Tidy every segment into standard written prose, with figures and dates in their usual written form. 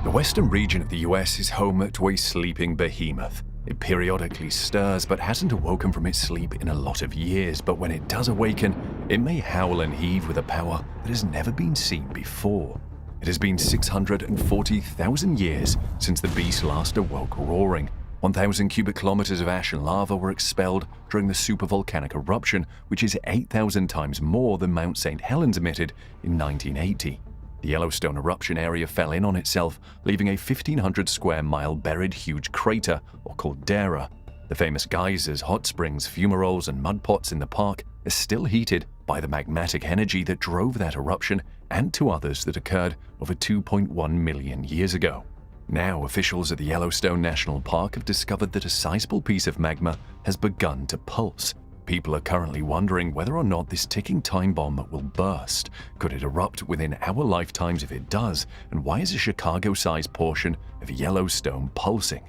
The western region of the US is home to a sleeping behemoth. It periodically stirs but hasn't awoken from its sleep in a lot of years, but when it does awaken, it may howl and heave with a power that has never been seen before. It has been 640,000 years since the beast last awoke roaring. 1,000 cubic kilometers of ash and lava were expelled during the supervolcanic eruption, which is 8,000 times more than Mount St. Helens emitted in 1980. The Yellowstone eruption area fell in on itself, leaving a 1,500 square mile buried huge crater, or caldera. The famous geysers, hot springs, fumaroles, and mud pots in the park are still heated by the magmatic energy that drove that eruption and two others that occurred over 2.1 million years ago. Now, officials at the Yellowstone National Park have discovered that a sizable piece of magma has begun to pulse. People are currently wondering whether or not this ticking time bomb will burst. Could it erupt within our lifetimes if it does? And why is a Chicago-sized portion of Yellowstone pulsing?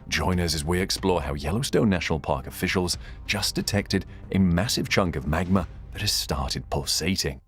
Join us as we explore how Yellowstone National Park officials just detected a massive chunk of magma that has started pulsating.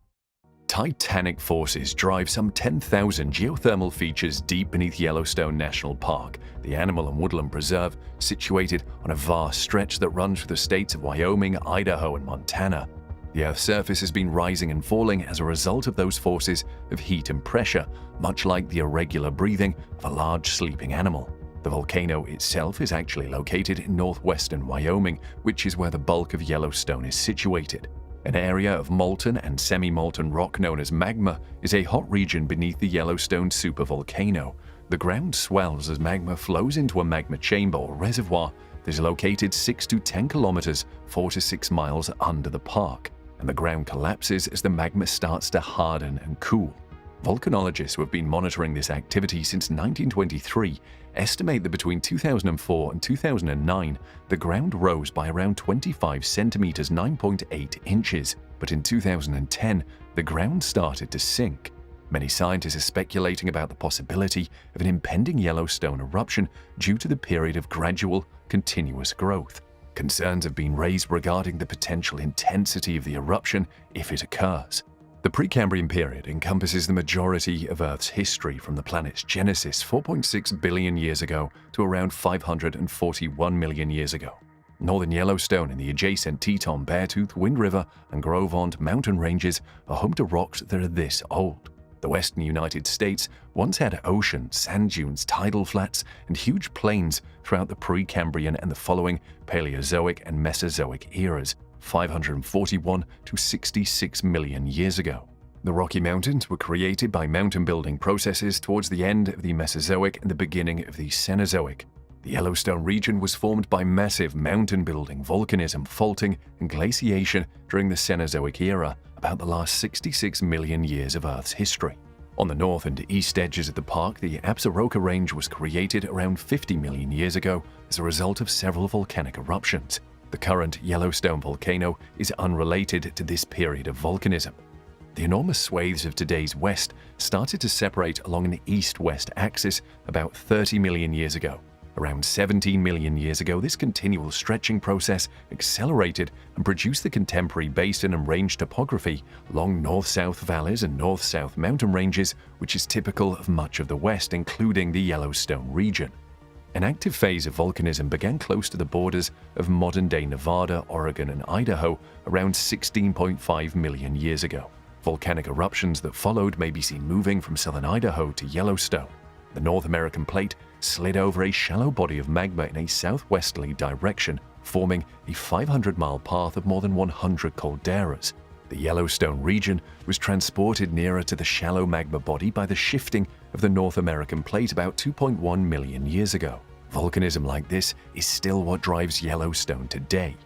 Titanic forces drive some 10,000 geothermal features deep beneath Yellowstone National Park, the animal and woodland preserve situated on a vast stretch that runs through the states of Wyoming, Idaho, and Montana. The Earth's surface has been rising and falling as a result of those forces of heat and pressure, much like the irregular breathing of a large sleeping animal. The volcano itself is actually located in northwestern Wyoming, which is where the bulk of Yellowstone is situated. An area of molten and semi-molten rock known as magma is a hot region beneath the Yellowstone supervolcano. The ground swells as magma flows into a magma chamber or reservoir that is located 6 to 10 kilometers, 4 to 6 miles under the park, and the ground collapses as the magma starts to harden and cool. Volcanologists who have been monitoring this activity since 1923 estimate that between 2004 and 2009, the ground rose by around 25 centimeters, 9.8 inches, but in 2010, the ground started to sink. Many scientists are speculating about the possibility of an impending Yellowstone eruption due to the period of gradual, continuous growth. Concerns have been raised regarding the potential intensity of the eruption if it occurs. The Precambrian period encompasses the majority of Earth's history from the planet's genesis 4.6 billion years ago to around 541 million years ago. Northern Yellowstone and the adjacent Teton, Beartooth, Wind River, and Gros Ventre mountain ranges are home to rocks that are this old. The western United States once had oceans, sand dunes, tidal flats, and huge plains throughout the Precambrian and the following Paleozoic and Mesozoic eras, 541 to 66 million years ago. The Rocky Mountains were created by mountain-building processes towards the end of the Mesozoic and the beginning of the Cenozoic. The Yellowstone region was formed by massive mountain-building, volcanism, faulting, and glaciation during the Cenozoic era, about the last 66 million years of Earth's history. On the north and east edges of the park, the Absaroka Range was created around 50 million years ago as a result of several volcanic eruptions. The current Yellowstone volcano is unrelated to this period of volcanism. The enormous swathes of today's West started to separate along an east-west axis about 30 million years ago. Around 17 million years ago, this continual stretching process accelerated and produced the contemporary basin and range topography along north-south valleys and north-south mountain ranges, which is typical of much of the West, including the Yellowstone region. An active phase of volcanism began close to the borders of modern-day Nevada, Oregon, and Idaho around 16.5 million years ago. Volcanic eruptions that followed may be seen moving from southern Idaho to Yellowstone. The North American plate slid over a shallow body of magma in a southwesterly direction, forming a 500-mile path of more than 100 calderas. The Yellowstone region was transported nearer to the shallow magma body by the shifting of the North American plate about 2.1 million years ago. Volcanism like this is still what drives Yellowstone today.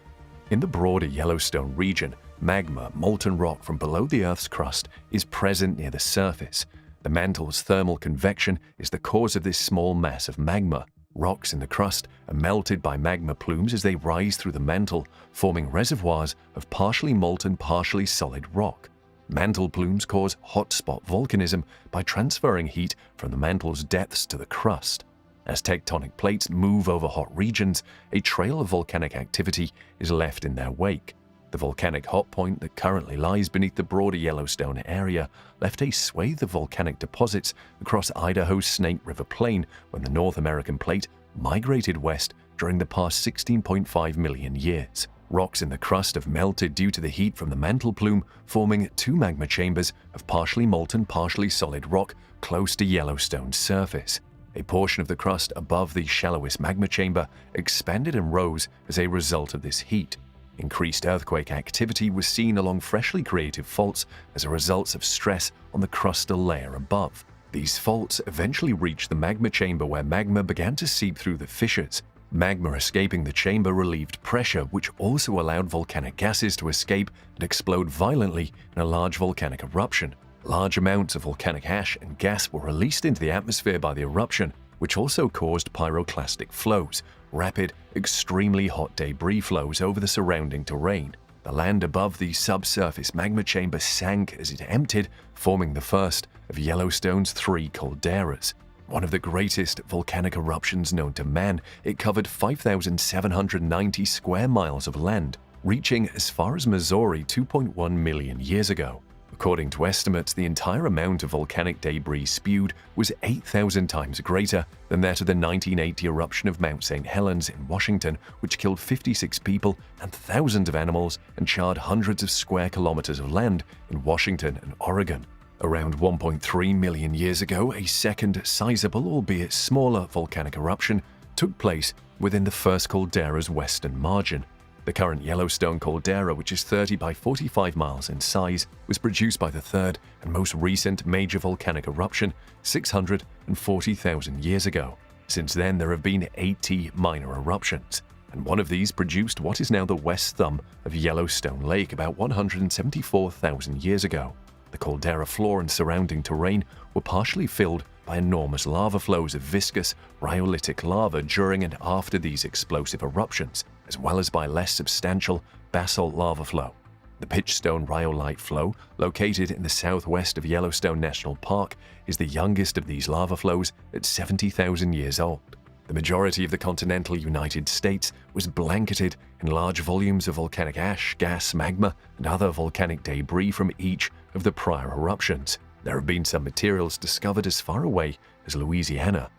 In the broader Yellowstone region, magma, molten rock from below the Earth's crust, is present near the surface. The mantle's thermal convection is the cause of this small mass of magma. Rocks in the crust are melted by magma plumes as they rise through the mantle, forming reservoirs of partially molten, partially solid rock. Mantle plumes cause hotspot volcanism by transferring heat from the mantle's depths to the crust. As tectonic plates move over hot regions, a trail of volcanic activity is left in their wake. The volcanic hotpoint that currently lies beneath the broader Yellowstone area left a swathe of volcanic deposits across Idaho's Snake River Plain when the North American plate migrated west during the past 16.5 million years. Rocks in the crust have melted due to the heat from the mantle plume, forming two magma chambers of partially molten, partially solid rock close to Yellowstone's surface. A portion of the crust above the shallowest magma chamber expanded and rose as a result of this heat. Increased earthquake activity was seen along freshly created faults as a result of stress on the crustal layer above. These faults eventually reached the magma chamber where magma began to seep through the fissures. Magma escaping the chamber relieved pressure, which also allowed volcanic gases to escape and explode violently in a large volcanic eruption. Large amounts of volcanic ash and gas were released into the atmosphere by the eruption, which also caused pyroclastic flows, rapid, extremely hot debris flows over the surrounding terrain. The land above the subsurface magma chamber sank as it emptied, forming the first of Yellowstone's three calderas. One of the greatest volcanic eruptions known to man, it covered 5,790 square miles of land, reaching as far as Missouri 2.1 million years ago. According to estimates, the entire amount of volcanic debris spewed was 8,000 times greater than that of the 1980 eruption of Mount St. Helens in Washington, which killed 56 people and thousands of animals and charred hundreds of square kilometers of land in Washington and Oregon. Around 1.3 million years ago, a second sizable, albeit smaller, volcanic eruption took place within the first caldera's western margin. The current Yellowstone caldera, which is 30 by 45 miles in size, was produced by the third and most recent major volcanic eruption 640,000 years ago. Since then, there have been 80 minor eruptions, and one of these produced what is now the west thumb of Yellowstone Lake about 174,000 years ago. The caldera floor and surrounding terrain were partially filled by enormous lava flows of viscous, rhyolitic lava during and after these explosive eruptions, as well as by less substantial basalt lava flow. The Pitchstone rhyolite flow, located in the southwest of Yellowstone National Park, is the youngest of these lava flows at 70,000 years old. The majority of the continental United States was blanketed in large volumes of volcanic ash, gas, magma, and other volcanic debris from each of the prior eruptions. There have been some materials discovered as far away as Louisiana.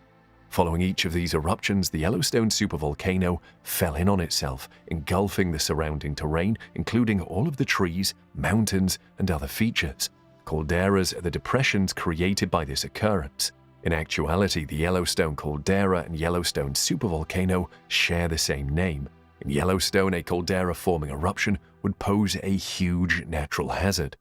Following each of these eruptions, the Yellowstone supervolcano fell in on itself, engulfing the surrounding terrain, including all of the trees, mountains, and other features. Calderas are the depressions created by this occurrence. In actuality, the Yellowstone caldera and Yellowstone supervolcano share the same name. In Yellowstone, a caldera-forming eruption would pose a huge natural hazard.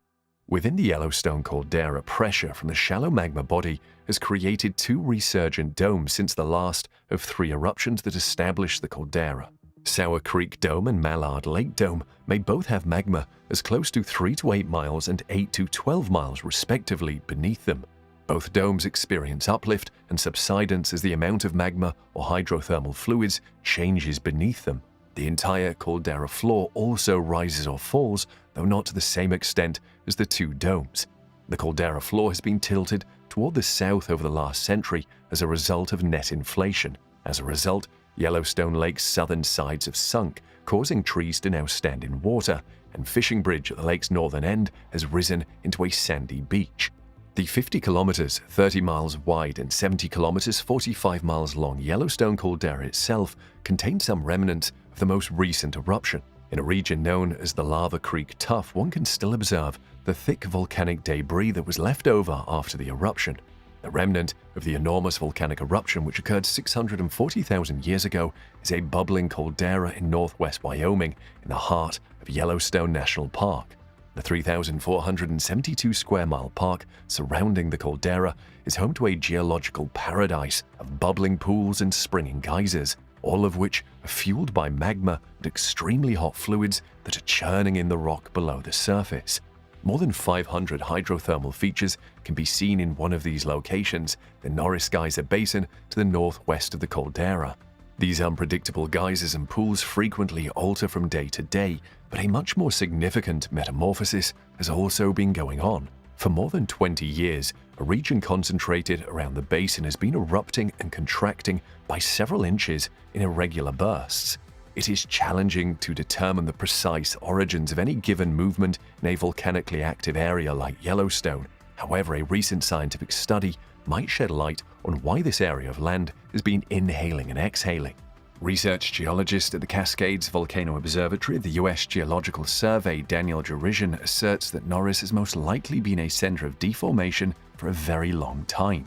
Within the Yellowstone caldera, pressure from the shallow magma body has created two resurgent domes since the last of three eruptions that established the caldera. Sour Creek Dome and Mallard Lake Dome may both have magma as close to 3 to 8 miles and 8 to 12 miles respectively beneath them. Both domes experience uplift and subsidence as the amount of magma or hydrothermal fluids changes beneath them. The entire caldera floor also rises or falls, though not to the same extent as the two domes. The caldera floor has been tilted toward the south over the last century as a result of net inflation. As a result, Yellowstone Lake's southern sides have sunk, causing trees to now stand in water, and Fishing Bridge at the lake's northern end has risen into a sandy beach. The 50 kilometers, 30 miles wide, and 70 kilometers, 45 miles long Yellowstone caldera itself contains some remnants of the most recent eruption. In a region known as the Lava Creek Tuff, one can still observe the thick volcanic debris that was left over after the eruption. The remnant of the enormous volcanic eruption, which occurred 640,000 years ago, is a bubbling caldera in northwest Wyoming in the heart of Yellowstone National Park. The 3,472 square mile park surrounding the caldera is home to a geological paradise of bubbling pools and springing geysers, all of which are fueled by magma and extremely hot fluids that are churning in the rock below the surface. More than 500 hydrothermal features can be seen in one of these locations, the Norris Geyser Basin to the northwest of the caldera. These unpredictable geysers and pools frequently alter from day to day, but a much more significant metamorphosis has also been going on. For more than 20 years, a region concentrated around the basin has been erupting and contracting by several inches in irregular bursts. It is challenging to determine the precise origins of any given movement in a volcanically active area like Yellowstone. However, a recent scientific study might shed light on why this area of land has been inhaling and exhaling. Research geologist at the Cascades Volcano Observatory of the U.S. Geological Survey, Daniel Jerijan, asserts that Norris has most likely been a center of deformation for a very long time.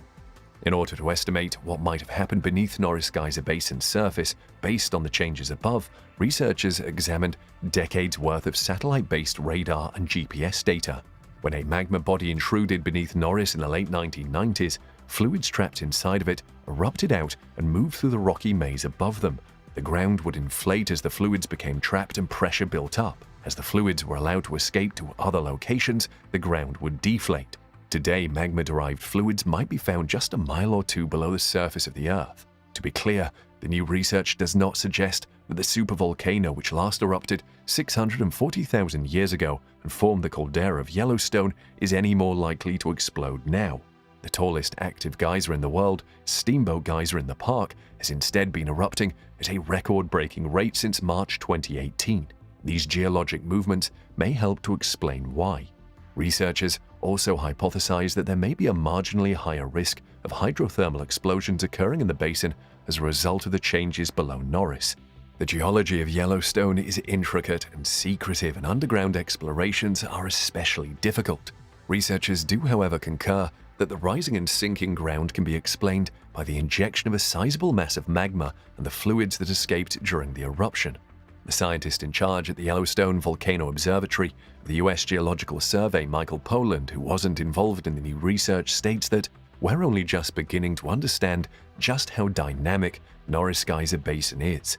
In order to estimate what might have happened beneath Norris Geyser Basin's surface based on the changes above, researchers examined decades' worth of satellite-based radar and GPS data. When a magma body intruded beneath Norris in the late 1990s, fluids trapped inside of it erupted out and moved through the rocky maze above them. The ground would inflate as the fluids became trapped and pressure built up. As the fluids were allowed to escape to other locations, the ground would deflate. Today, magma-derived fluids might be found just a mile or two below the surface of the Earth. To be clear, the new research does not suggest that the supervolcano which last erupted 640,000 years ago and formed the caldera of Yellowstone is any more likely to explode now. The tallest active geyser in the world, Steamboat Geyser in the park, has instead been erupting at a record-breaking rate since March 2018. These geologic movements may help to explain why. Researchers also hypothesize that there may be a marginally higher risk of hydrothermal explosions occurring in the basin as a result of the changes below Norris. The geology of Yellowstone is intricate and secretive, and underground explorations are especially difficult. Researchers do, however, concur that the rising and sinking ground can be explained by the injection of a sizable mass of magma and the fluids that escaped during the eruption. The scientist in charge at the Yellowstone Volcano Observatory of the U.S. Geological Survey, Michael Poland, who wasn't involved in the new research, states that we're only just beginning to understand just how dynamic Norris Geyser Basin is.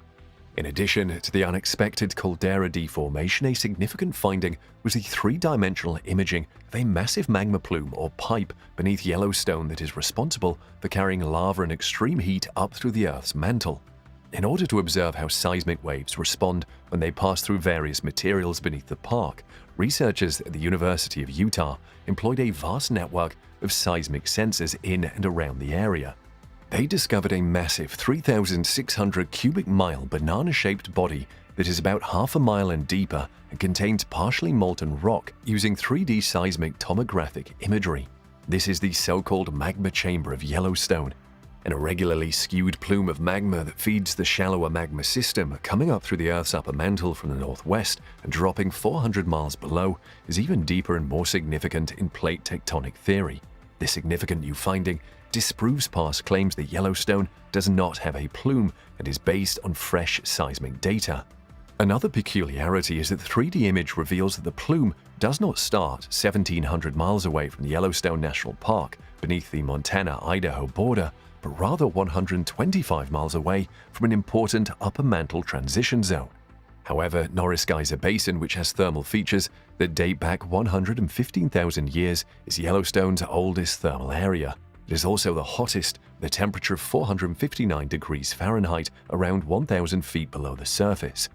In addition to the unexpected caldera deformation, a significant finding was the three-dimensional imaging of a massive magma plume or pipe beneath Yellowstone that is responsible for carrying lava and extreme heat up through the Earth's mantle. In order to observe how seismic waves respond when they pass through various materials beneath the park, researchers at the University of Utah employed a vast network of seismic sensors in and around the area. They discovered a massive 3,600 cubic mile banana-shaped body that is about half a mile and deeper and contains partially molten rock using 3D seismic tomographic imagery. This is the so-called magma chamber of Yellowstone, an irregularly skewed plume of magma that feeds the shallower magma system, coming up through the Earth's upper mantle from the northwest and dropping 400 miles below, is even deeper and more significant in plate tectonic theory. This significant new finding disproves past claims that Yellowstone does not have a plume and is based on fresh seismic data. Another peculiarity is that the 3D image reveals that the plume does not start 1,700 miles away from the Yellowstone National Park beneath the Montana-Idaho border, but rather 125 miles away from an important upper mantle transition zone. However, Norris Geyser Basin, which has thermal features that date back 115,000 years, is Yellowstone's oldest thermal area. It is also the hottest, with a temperature of 459 degrees Fahrenheit, around 1,000 feet below the surface.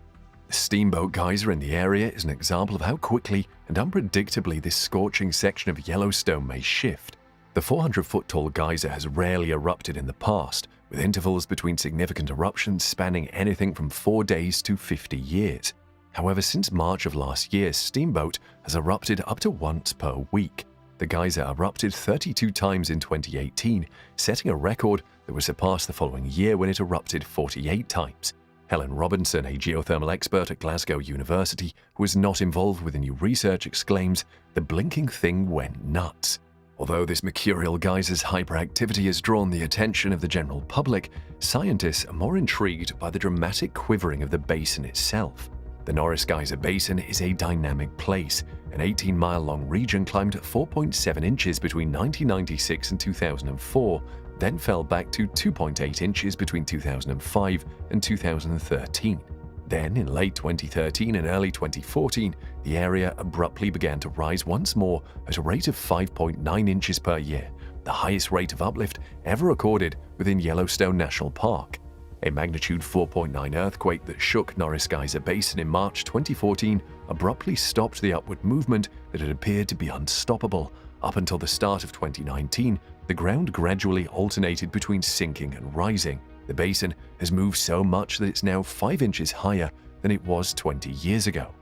The Steamboat Geyser in the area is an example of how quickly and unpredictably this scorching section of Yellowstone may shift. The 400-foot-tall geyser has rarely erupted in the past, with intervals between significant eruptions spanning anything from 4 days to 50 years. However, since March of last year, Steamboat has erupted up to once per week. The geyser erupted 32 times in 2018, setting a record that was surpassed the following year when it erupted 48 times. Helen Robinson, a geothermal expert at Glasgow University who was not involved with the new research, exclaims, "The blinking thing went nuts." Although this mercurial geyser's hyperactivity has drawn the attention of the general public, scientists are more intrigued by the dramatic quivering of the basin itself. The Norris Geyser Basin is a dynamic place. An 18-mile-long region climbed 4.7 inches between 1996 and 2004, then fell back to 2.8 inches between 2005 and 2013. Then, in late 2013 and early 2014, the area abruptly began to rise once more at a rate of 5.9 inches per year, the highest rate of uplift ever recorded within Yellowstone National Park. A magnitude 4.9 earthquake that shook Norris Geyser Basin in March 2014 abruptly stopped the upward movement that had appeared to be unstoppable. Up until the start of 2019, the ground gradually alternated between sinking and rising. The basin has moved so much that it's now 5 inches higher than it was 20 years ago.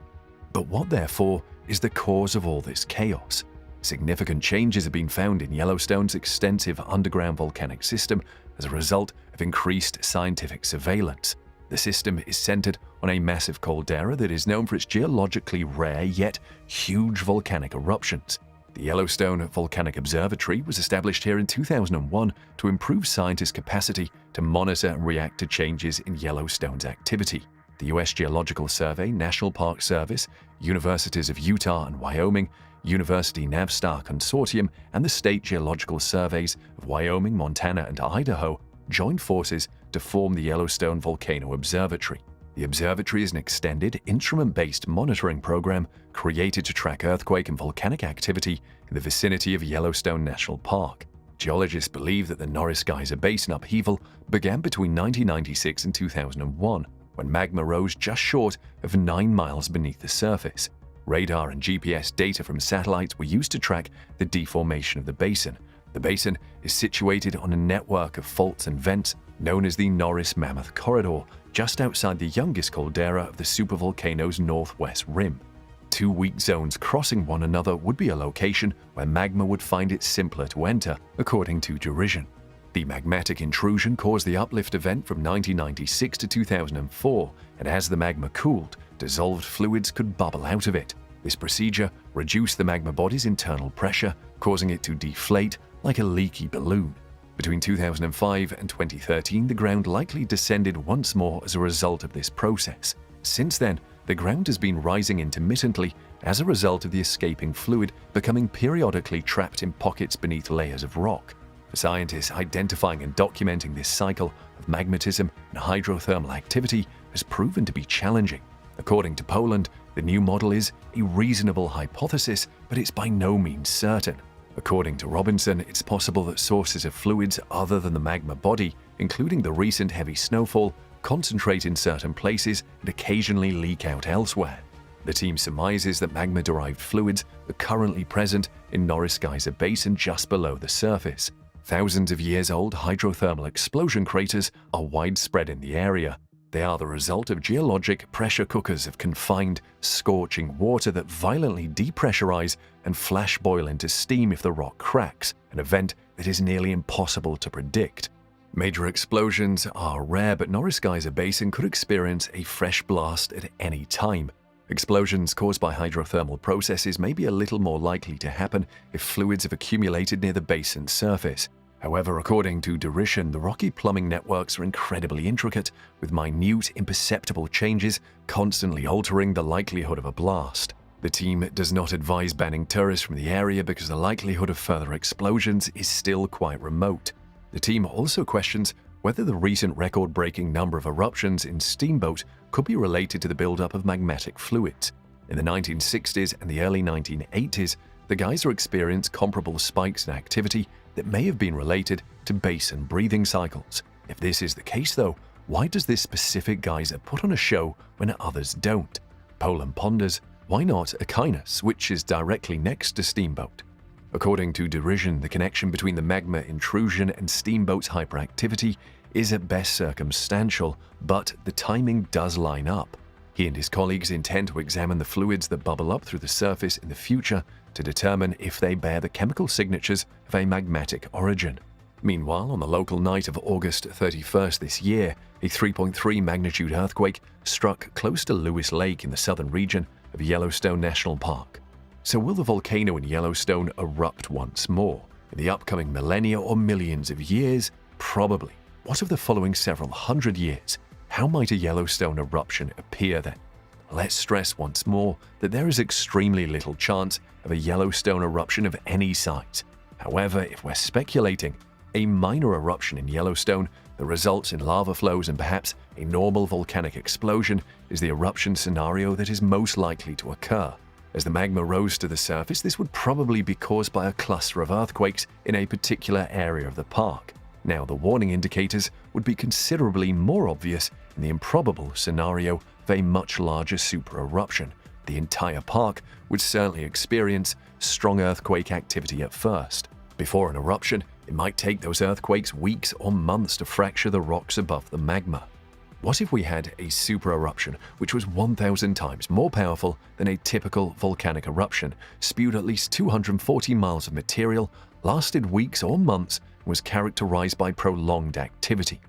But what, therefore, is the cause of all this chaos? Significant changes have been found in Yellowstone's extensive underground volcanic system as a result of increased scientific surveillance. The system is centered on a massive caldera that is known for its geologically rare yet huge volcanic eruptions. The Yellowstone Volcanic Observatory was established here in 2001 to improve scientists' capacity to monitor and react to changes in Yellowstone's activity. The U.S. Geological Survey, National Park Service, Universities of Utah and Wyoming, University Navstar Consortium, and the State Geological Surveys of Wyoming, Montana, and Idaho joined forces to form the Yellowstone Volcano Observatory. The observatory is an extended, instrument-based monitoring program created to track earthquake and volcanic activity in the vicinity of Yellowstone National Park. Geologists believe that the Norris Geyser Basin upheaval began between 1996 and 2001, when magma rose just short of 9 miles beneath the surface. Radar and GPS data from satellites were used to track the deformation of the basin. The basin is situated on a network of faults and vents known as the Norris Mammoth Corridor, just outside the youngest caldera of the supervolcano's northwest rim. 2 weak zones crossing one another would be a location where magma would find it simpler to enter, according to derision. The magmatic intrusion caused the uplift event from 1996 to 2004, and as the magma cooled, dissolved fluids could bubble out of it. This procedure reduced the magma body's internal pressure, causing it to deflate like a leaky balloon. Between 2005 and 2013, the ground likely descended once more as a result of this process. Since then, the ground has been rising intermittently as a result of the escaping fluid becoming periodically trapped in pockets beneath layers of rock. For scientists, identifying and documenting this cycle of magmatism and hydrothermal activity has proven to be challenging. According to Poland, the new model is a reasonable hypothesis, but it's by no means certain. According to Robinson, it's possible that sources of fluids other than the magma body, including the recent heavy snowfall, concentrate in certain places and occasionally leak out elsewhere. The team surmises that magma-derived fluids are currently present in Norris Geyser Basin just below the surface. Thousands of years old hydrothermal explosion craters are widespread in the area. They are the result of geologic pressure cookers of confined, scorching water that violently depressurize and flash boil into steam if the rock cracks, an event that is nearly impossible to predict. Major explosions are rare, but Norris Geyser Basin could experience a fresh blast at any time. Explosions caused by hydrothermal processes may be a little more likely to happen if fluids have accumulated near the basin's surface. However, according to derision, the rocky plumbing networks are incredibly intricate, with minute, imperceptible changes constantly altering the likelihood of a blast. The team does not advise banning tourists from the area because the likelihood of further explosions is still quite remote. The team also questions whether the recent record-breaking number of eruptions in Steamboat could be related to the buildup of magmatic fluids. In the 1960s and the early 1980s, the geyser experienced comparable spikes in activity that may have been related to basin breathing cycles. If this is the case, though, why does this specific geyser put on a show when others don't? Poland ponders, why not Aquinas, which is directly next to Steamboat? According to derision, the connection between the magma intrusion and Steamboat's hyperactivity is at best circumstantial, but the timing does line up. He and his colleagues intend to examine the fluids that bubble up through the surface in the future to determine if they bear the chemical signatures of a magmatic origin. Meanwhile, on the local night of August 31st this year, a 3.3 magnitude earthquake struck close to Lewis Lake in the southern region of Yellowstone National Park. So will the volcano in Yellowstone erupt once more? In the upcoming millennia or millions of years? Probably. What of the following several hundred years? How might a Yellowstone eruption appear then? Let's stress once more that there is extremely little chance of a Yellowstone eruption of any size. However, if we're speculating, a minor eruption in Yellowstone that results in lava flows and perhaps a normal volcanic explosion is the eruption scenario that is most likely to occur. As the magma rose to the surface, this would probably be caused by a cluster of earthquakes in a particular area of the park. Now, the warning indicators would be considerably more obvious in the improbable scenario of a much larger super-eruption. The entire park would certainly experience strong earthquake activity at first. Before an eruption, it might take those earthquakes weeks or months to fracture the rocks above the magma. What if we had a super eruption which was 1,000 times more powerful than a typical volcanic eruption, spewed at least 240 miles of material, lasted weeks or months, and was characterized by prolonged activity?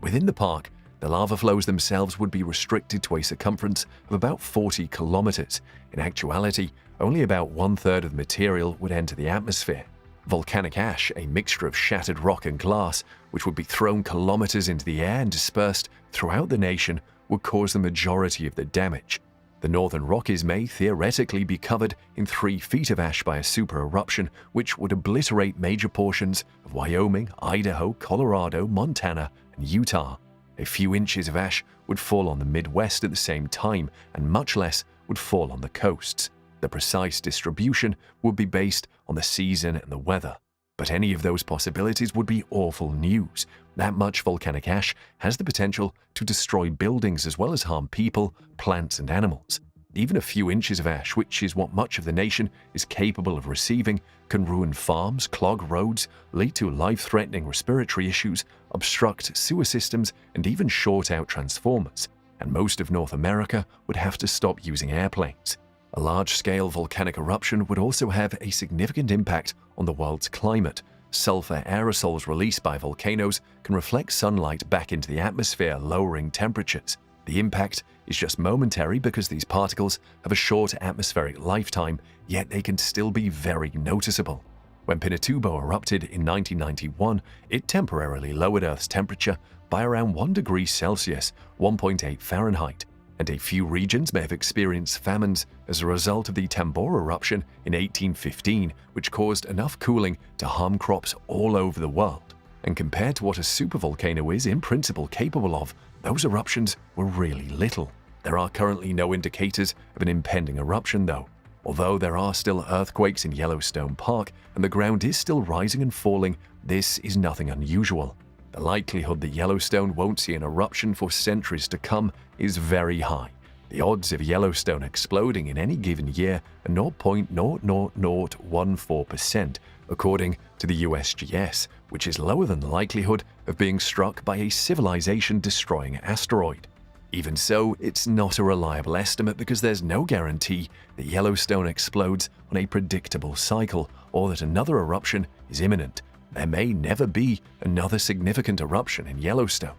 Within the park, the lava flows themselves would be restricted to a circumference of about 40 kilometers. In actuality, only about 1/3 of the material would enter the atmosphere. Volcanic ash, a mixture of shattered rock and glass, which would be thrown kilometers into the air and dispersed throughout the nation, would cause the majority of the damage. The northern Rockies may theoretically be covered in 3 feet of ash by a super eruption, which would obliterate major portions of Wyoming, Idaho, Colorado, Montana, and Utah. A few inches of ash would fall on the Midwest at the same time, and much less would fall on the coasts. The precise distribution would be based on the season and the weather. But any of those possibilities would be awful news. That much volcanic ash has the potential to destroy buildings as well as harm people, plants, and animals. Even a few inches of ash, which is what much of the nation is capable of receiving, can ruin farms, clog roads, lead to life-threatening respiratory issues, obstruct sewer systems, and even short out transformers. And most of North America would have to stop using airplanes. A large-scale volcanic eruption would also have a significant impact on the world's climate. Sulfur aerosols released by volcanoes can reflect sunlight back into the atmosphere, lowering temperatures. The impact is just momentary because these particles have a short atmospheric lifetime, yet they can still be very noticeable. When Pinatubo erupted in 1991, it temporarily lowered Earth's temperature by around 1 degree Celsius, 1.8 Fahrenheit. And a few regions may have experienced famines as a result of the Tambora eruption in 1815, which caused enough cooling to harm crops all over the world. And compared to what a supervolcano is in principle capable of, those eruptions were really little. There are currently no indicators of an impending eruption, though. Although there are still earthquakes in Yellowstone Park and the ground is still rising and falling, this is nothing unusual. The likelihood that Yellowstone won't see an eruption for centuries to come is very high. The odds of Yellowstone exploding in any given year are 0.00014%, according to the USGS, which is lower than the likelihood of being struck by a civilization-destroying asteroid. Even so, it's not a reliable estimate because there's no guarantee that Yellowstone explodes on a predictable cycle or that another eruption is imminent. There may never be another significant eruption in Yellowstone.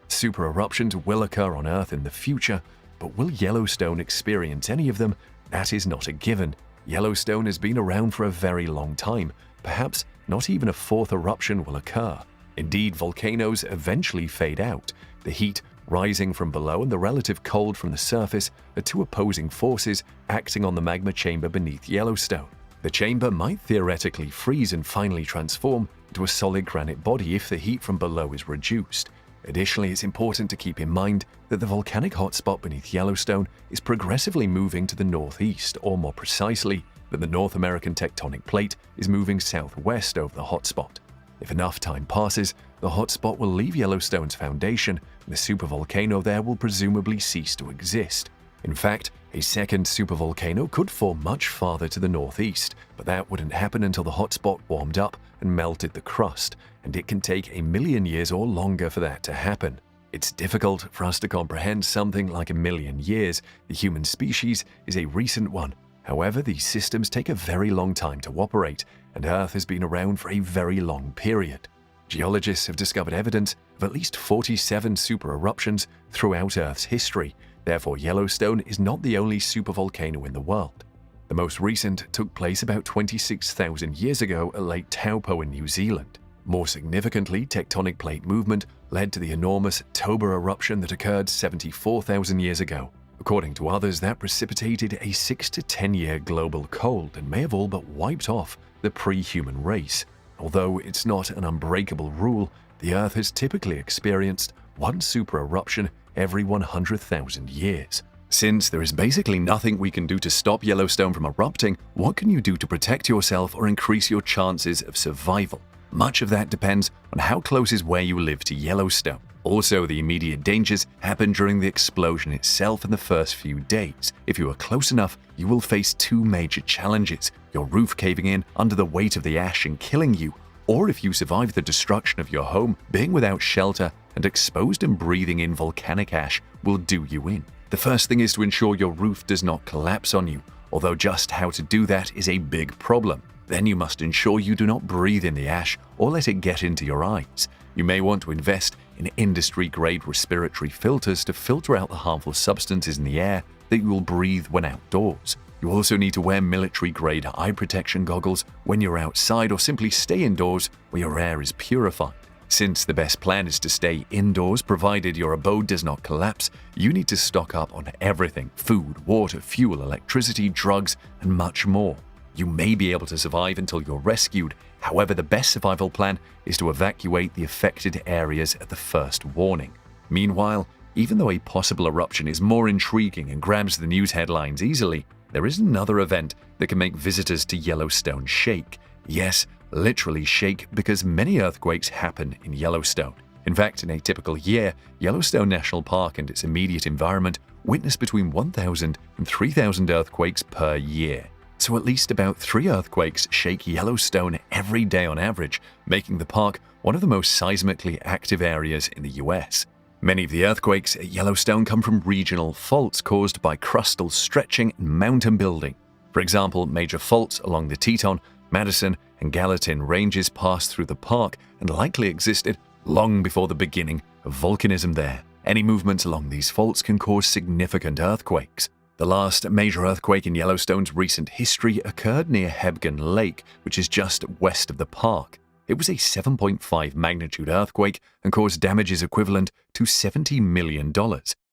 Super eruptions will occur on Earth in the future, but will Yellowstone experience any of them? That is not a given. Yellowstone has been around for a very long time. Perhaps not even a 4th eruption will occur. Indeed, volcanoes eventually fade out. The heat rising from below and the relative cold from the surface are 2 opposing forces acting on the magma chamber beneath Yellowstone. The chamber might theoretically freeze and finally transform into a solid granite body if the heat from below is reduced. Additionally, it's important to keep in mind that the volcanic hotspot beneath Yellowstone is progressively moving to the northeast, or more precisely, that the North American tectonic plate is moving southwest over the hotspot. If enough time passes, the hotspot will leave Yellowstone's foundation, and the supervolcano there will presumably cease to exist. In fact, a second supervolcano could form much farther to the northeast, but that wouldn't happen until the hotspot warmed up and melted the crust, and it can take 1,000,000 years or longer for that to happen. It's difficult for us to comprehend something like 1,000,000 years. The human species is a recent one. However, these systems take a very long time to operate, and Earth has been around for a very long period. Geologists have discovered evidence of at least 47 super eruptions throughout Earth's history. Therefore, Yellowstone is not the only supervolcano in the world. The most recent took place about 26,000 years ago at Lake Taupo in New Zealand. More significantly, tectonic plate movement led to the enormous Toba eruption that occurred 74,000 years ago. According to others, that precipitated a 6 to 10 year global cold and may have all but wiped off the pre-human race. Although it's not an unbreakable rule, the Earth has typically experienced one super eruption every 100,000 years. Since there is basically nothing we can do to stop Yellowstone from erupting, what can you do to protect yourself or increase your chances of survival? Much of that depends on how close is where you live to Yellowstone. Also, the immediate dangers happen during the explosion itself in the first few days. If you are close enough, you will face two major challenges: your roof caving in under the weight of the ash and killing you, or if you survive the destruction of your home, being without shelter and exposed and breathing in volcanic ash will do you in. The first thing is to ensure your roof does not collapse on you, although just how to do that is a big problem. Then you must ensure you do not breathe in the ash or let it get into your eyes. You may want to invest in industry-grade respiratory filters to filter out the harmful substances in the air that you will breathe when outdoors. You also need to wear military-grade eye protection goggles when you're outside, or simply stay indoors where your air is purified. Since the best plan is to stay indoors provided your abode does not collapse, you need to stock up on everything: food, water, fuel, electricity, drugs, and much more. You may be able to survive until you're rescued. However, the best survival plan is to evacuate the affected areas at the first warning. Meanwhile, even though a possible eruption is more intriguing and grabs the news headlines easily, there is another event that can make visitors to Yellowstone shake. Yes, literally shake, because many earthquakes happen in Yellowstone. In fact, in a typical year, Yellowstone National Park and its immediate environment witness between 1,000 and 3,000 earthquakes per year. So at least about 3 earthquakes shake Yellowstone every day on average, making the park one of the most seismically active areas in the US. Many of the earthquakes at Yellowstone come from regional faults caused by crustal stretching and mountain building. For example, major faults along the Teton, Madison, and Gallatin ranges passed through the park and likely existed long before the beginning of volcanism there. Any movements along these faults can cause significant earthquakes. The last major earthquake in Yellowstone's recent history occurred near Hebgen Lake, which is just west of the park. It was a 7.5 magnitude earthquake and caused damages equivalent to $70 million.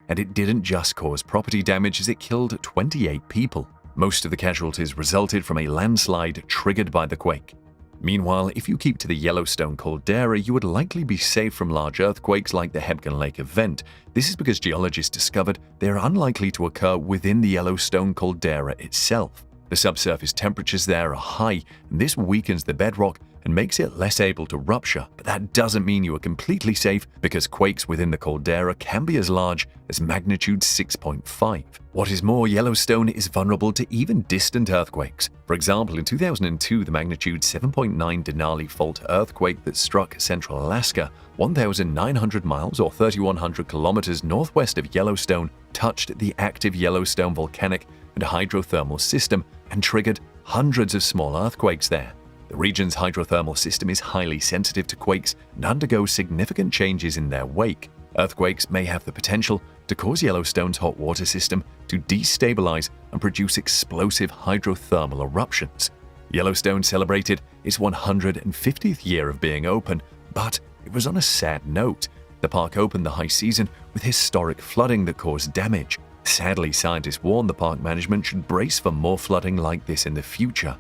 And it didn't just cause property damage, as it killed 28 people. Most of the casualties resulted from a landslide triggered by the quake. Meanwhile, if you keep to the Yellowstone caldera, you would likely be safe from large earthquakes like the Hebgen Lake event. This is because geologists discovered they are unlikely to occur within the Yellowstone caldera itself. The subsurface temperatures there are high, and this weakens the bedrock and makes it less able to rupture. But that doesn't mean you are completely safe, because quakes within the caldera can be as large as magnitude 6.5. What is more, Yellowstone is vulnerable to even distant earthquakes. For example, in 2002, the magnitude 7.9 Denali Fault earthquake that struck central Alaska, 1,900 miles or 3,100 kilometers northwest of Yellowstone, touched the active Yellowstone volcanic and hydrothermal system and triggered hundreds of small earthquakes there. The region's hydrothermal system is highly sensitive to quakes and undergoes significant changes in their wake. Earthquakes may have the potential to cause Yellowstone's hot water system to destabilize and produce explosive hydrothermal eruptions. Yellowstone celebrated its 150th year of being open, but it was on a sad note. The park opened the high season with historic flooding that caused damage. Sadly, scientists warned the park management should brace for more flooding like this in the future.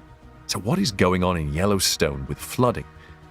So what is going on in Yellowstone with flooding?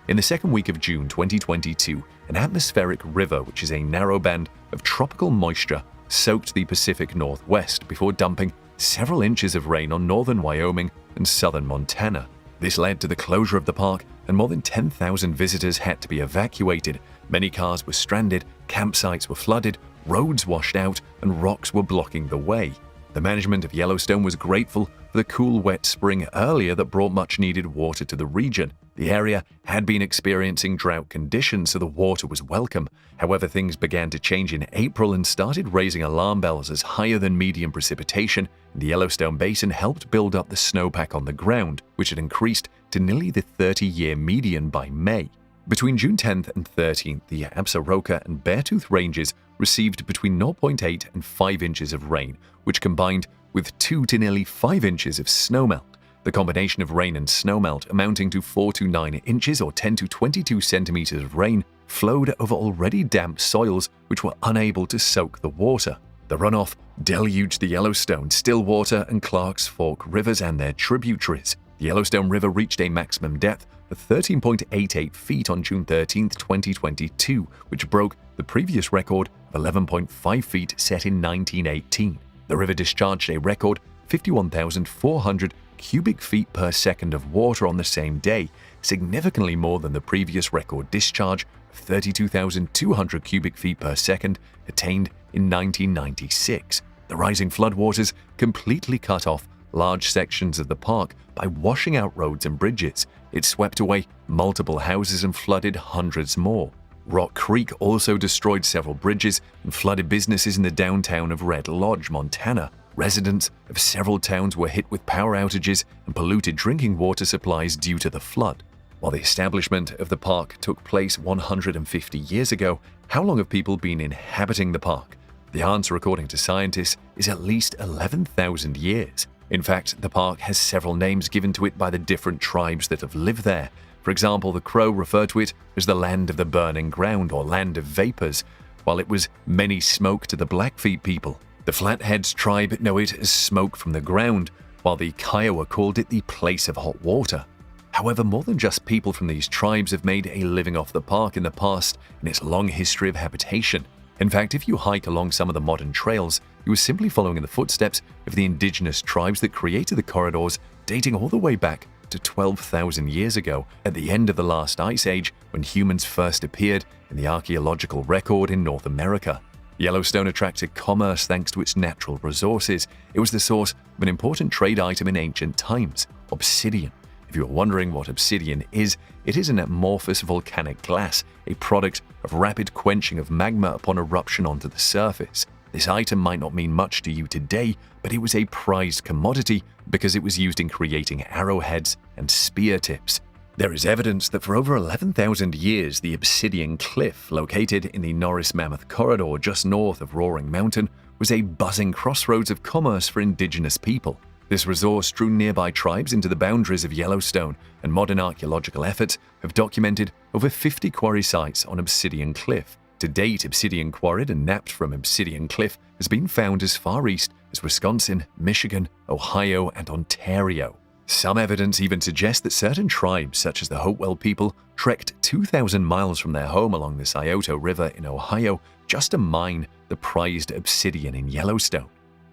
In the second week of June 2022, an atmospheric river, which is a narrow band of tropical moisture, soaked the Pacific Northwest before dumping several inches of rain on northern Wyoming and southern Montana. This led to the closure of the park, and more than 10,000 visitors had to be evacuated. Many cars were stranded, campsites were flooded, roads washed out, and rocks were blocking the way. The management of Yellowstone was grateful for the cool, wet spring earlier that brought much-needed water to the region. The area had been experiencing drought conditions, so the water was welcome. However, things began to change in April and started raising alarm bells, as higher than median precipitation in the Yellowstone Basin helped build up the snowpack on the ground, which had increased to nearly the 30-year median by May. Between June 10th and 13th, the Absaroka and Beartooth ranges received between 0.8 and 5 inches of rain, which combined with 2 to nearly 5 inches of snowmelt. The combination of rain and snowmelt, amounting to 4 to 9 inches or 10 to 22 centimeters of rain, flowed over already damp soils which were unable to soak the water. The runoff deluged the Yellowstone, Stillwater, and Clarks Fork rivers and their tributaries. The Yellowstone River reached a maximum depth of 13.88 feet on June 13, 2022, which broke the previous record of 11.5 feet set in 1918. The river discharged a record 51,400 cubic feet per second of water on the same day, significantly more than the previous record discharge of 32,200 cubic feet per second attained in 1996. The rising floodwaters completely cut off large sections of the park by washing out roads and bridges. It swept away multiple houses and flooded hundreds more. Rock Creek also destroyed several bridges and flooded businesses in the downtown of Red Lodge, Montana. Residents of several towns were hit with power outages and polluted drinking water supplies due to the flood. While the establishment of the park took place 150 years ago, how long have people been inhabiting the park? The answer, according to scientists, is at least 11,000 years. In fact, the park has several names given to it by the different tribes that have lived there. For example, the Crow referred to it as the land of the burning ground or land of vapors, while it was many smoke to the Blackfeet people. The Flatheads tribe know it as smoke from the ground, while the Kiowa called it the place of hot water. However, more than just people from these tribes have made a living off the park in the past in its long history of habitation. In fact, if you hike along some of the modern trails, you are simply following in the footsteps of the indigenous tribes that created the corridors dating all the way back to 12,000 years ago, at the end of the last ice age when humans first appeared in the archaeological record in North America. Yellowstone attracted commerce thanks to its natural resources. It was the source of an important trade item in ancient times, obsidian. If you are wondering what obsidian is, it is an amorphous volcanic glass, a product of rapid quenching of magma upon eruption onto the surface. This item might not mean much to you today, but it was a prized commodity because it was used in creating arrowheads and spear tips. There is evidence that for over 11,000 years, the Obsidian Cliff, located in the Norris Mammoth Corridor just north of Roaring Mountain, was a buzzing crossroads of commerce for indigenous people. This resource drew nearby tribes into the boundaries of Yellowstone, and modern archaeological efforts have documented over 50 quarry sites on Obsidian Cliff. To date, obsidian quarried and napped from Obsidian Cliff has been found as far east as Wisconsin, Michigan, Ohio, and Ontario. Some evidence even suggests that certain tribes, such as the Hopewell people, trekked 2,000 miles from their home along the Scioto River in Ohio just to mine the prized obsidian in Yellowstone.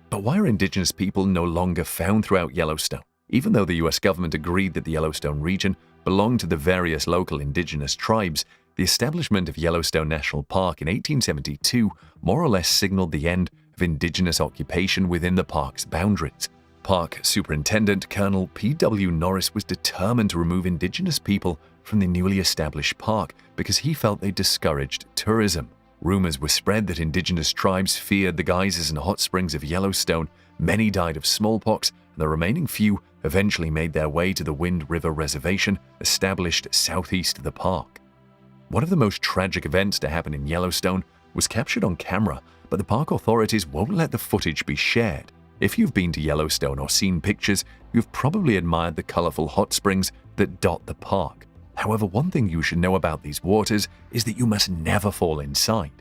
But why are indigenous people no longer found throughout Yellowstone? Even though the US government agreed that the Yellowstone region belonged to the various local indigenous tribes, the establishment of Yellowstone National Park in 1872 more or less signaled the end of indigenous occupation within the park's boundaries. Park Superintendent Colonel P.W. Norris was determined to remove indigenous people from the newly established park because he felt they discouraged tourism. Rumors were spread that indigenous tribes feared the geysers and hot springs of Yellowstone. Many died of smallpox, and the remaining few eventually made their way to the Wind River Reservation, established southeast of the park. One of the most tragic events to happen in Yellowstone was captured on camera, but the park authorities won't let the footage be shared. If you've been to Yellowstone or seen pictures, you've probably admired the colorful hot springs that dot the park. However, one thing you should know about these waters is that you must never fall inside.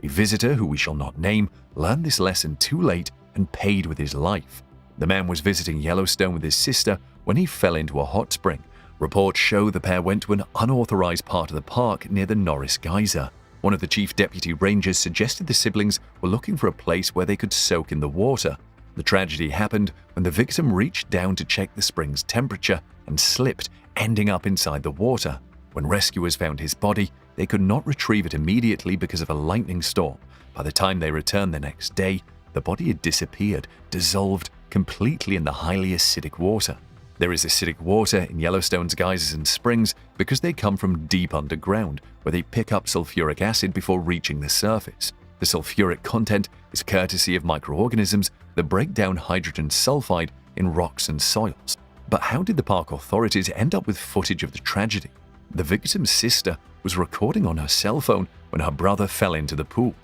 A visitor, who we shall not name, learned this lesson too late and paid with his life. The man was visiting Yellowstone with his sister when he fell into a hot spring. Reports show the pair went to an unauthorized part of the park near the Norris Geyser. One of the chief deputy rangers suggested the siblings were looking for a place where they could soak in the water. The tragedy happened when the victim reached down to check the spring's temperature and slipped, ending up inside the water. When rescuers found his body, they could not retrieve it immediately because of a lightning storm. By the time they returned the next day, the body had disappeared, dissolved completely in the highly acidic water. There is acidic water in Yellowstone's geysers and springs because they come from deep underground, where they pick up sulfuric acid before reaching the surface. The sulfuric content is courtesy of microorganisms that break down hydrogen sulfide in rocks and soils. But how did the park authorities end up with footage of the tragedy? The victim's sister was recording on her cell phone when her brother fell into the pool.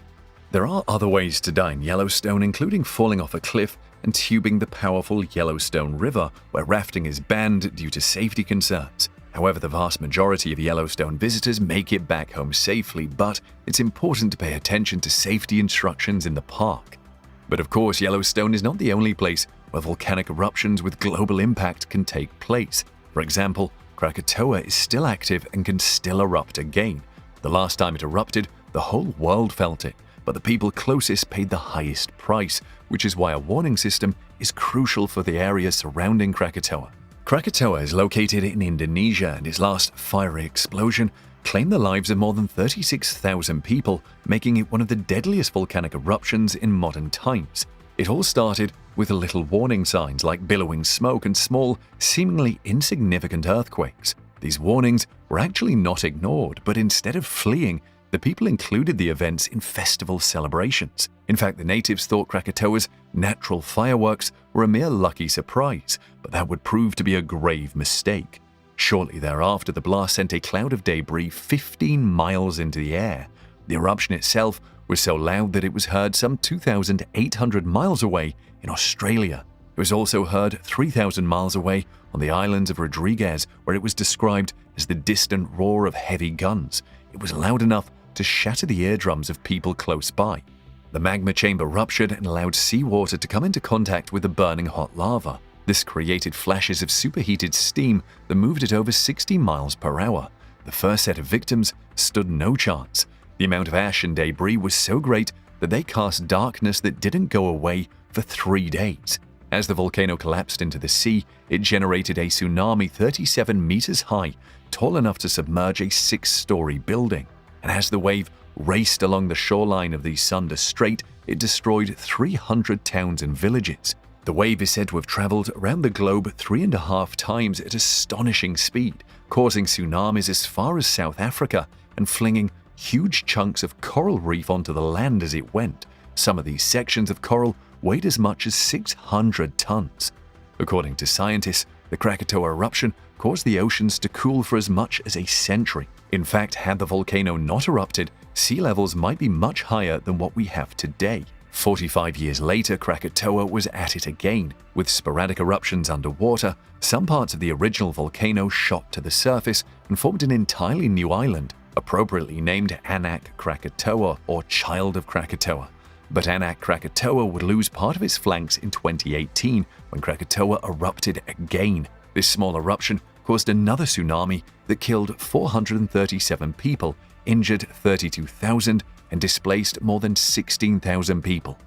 There are other ways to die in Yellowstone, including falling off a cliff and tubing the powerful Yellowstone River, where rafting is banned due to safety concerns. However, the vast majority of Yellowstone visitors make it back home safely, but it's important to pay attention to safety instructions in the park. But of course, Yellowstone is not the only place where volcanic eruptions with global impact can take place. For example, Krakatoa is still active and can still erupt again. The last time it erupted, the whole world felt it, but the people closest paid the highest price, which is why a warning system is crucial for the area surrounding Krakatoa. Krakatoa is located in Indonesia, and its last fiery explosion claimed the lives of more than 36,000 people, making it one of the deadliest volcanic eruptions in modern times. It all started with little warning signs like billowing smoke and small, seemingly insignificant earthquakes. These warnings were actually not ignored, but instead of fleeing, the people included the events in festival celebrations. In fact, the natives thought Krakatoa's natural fireworks were a mere lucky surprise, but that would prove to be a grave mistake. Shortly thereafter, the blast sent a cloud of debris 15 miles into the air. The eruption itself was so loud that it was heard some 2,800 miles away in Australia. It was also heard 3,000 miles away on the islands of Rodriguez, where it was described as the distant roar of heavy guns. It was loud enough to shatter the eardrums of people close by. The magma chamber ruptured and allowed seawater to come into contact with the burning hot lava. This created flashes of superheated steam that moved at over 60 miles per hour. The first set of victims stood no chance. The amount of ash and debris was so great that they cast darkness that didn't go away for 3 days. As the volcano collapsed into the sea, it generated a tsunami 37 meters high, tall enough to submerge a 6-story building. And as the wave raced along the shoreline of the Sunda Strait, it destroyed 300 towns and villages. The wave is said to have traveled around the globe 3.5 times at astonishing speed, causing tsunamis as far as South Africa and flinging huge chunks of coral reef onto the land as it went. Some of these sections of coral weighed as much as 600 tons. According to scientists, the Krakatoa eruption caused the oceans to cool for as much as a century. In fact, had the volcano not erupted, sea levels might be much higher than what we have today. 45 years later, Krakatoa was at it again. With sporadic eruptions underwater, some parts of the original volcano shot to the surface and formed an entirely new island, appropriately named Anak Krakatoa, or Child of Krakatoa. But Anak Krakatoa would lose part of its flanks in 2018 when Krakatoa erupted again. This small eruption caused another tsunami that killed 437 people, injured 32,000, and displaced more than 16,000 people.